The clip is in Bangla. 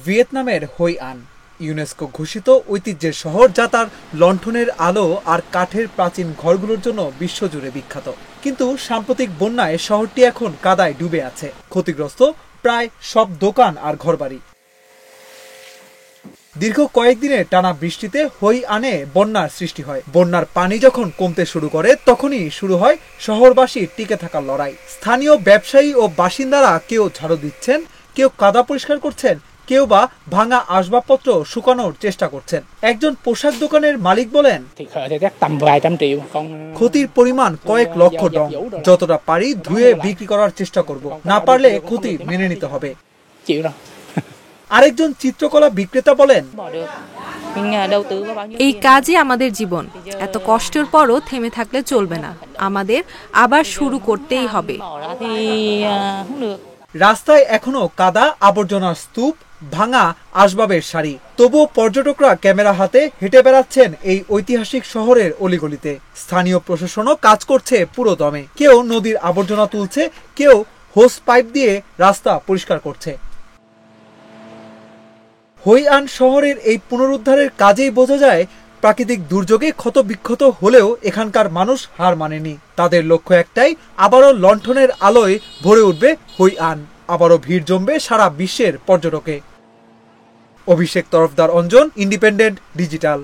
ভিয়েতনামের হই আন ইউনেস্কো ঘোষিত ঐতিহ্যের শহর, যা তার লণ্ঠনের আলো আর কাঠের প্রাচীন ঘরগুলোর জন্য বিশ্বজুড়ে বিখ্যাত। কিন্তু সাম্প্রতিক বন্যায় শহরটি এখন কাদায় ডুবে আছে। ক্ষতিগ্রস্ত প্রায় সব দোকান আর ঘরবাড়ি। দীর্ঘ কয়েকদিনের টানা বৃষ্টিতে হই আনে বন্যার সৃষ্টি হয়। বন্যার পানি যখন কমতে শুরু করে, তখনই শুরু হয় শহরবাসীর টিকে থাকার লড়াই। স্থানীয় ব্যবসায়ী ও বাসিন্দারা কেউ ঝাড়ু দিচ্ছেন, কেউ কাদা পরিষ্কার করছেন, কেউ বা ভাঙা আসবাবপত্র শুকানোর চেষ্টা করছেন। একজন পোশাক দোকানের মালিক বলেন, ক্ষতির পরিমাণ কয়েক লক্ষ ডং। যতটা পারি ধুয়ে বিক্রি করার চেষ্টা করব, না পারলে ক্ষতি মেনে নিতে হবে। আরেকজন চিত্রকলা বিক্রেতা বলেন, এই কাজই আমাদের জীবন। এত কষ্টের পরও থেমে থাকলে চলবে না, আমাদের আবার শুরু করতেই হবে। রাস্তায় এখনো কাদা, আবর্জনার স্তূপ, ভাঙা আসবাবের সারি। তবুও পর্যটকরা ক্যামেরা হাতে হেঁটে বেড়াচ্ছেন এই ঐতিহাসিক শহরের অলিগলিতে। স্থানীয় প্রশাসনও কাজ করছে পুরো দমে। কেউ নদীর আবর্জনা তুলছে, কেউ হোস পাইপ দিয়ে রাস্তা পরিষ্কার করছে। হই আন শহরের এই পুনরুদ্ধারের কাজেই বোঝা যায়, প্রাকৃতিক দুর্যোগে ক্ষতবিক্ষত হলেও এখানকার মানুষ হার মানেনি। তাদের লক্ষ্য একটাই, আবারও লণ্ঠনের আলোয় ভরে উঠবে হই আন, আবারও ভিড় জমবে সারা বিশ্বের পর্যটকে। অভিষেক তরফদার, অঞ্জন, ইন্ডিপেন্ডেন্ট ডিজিটাল।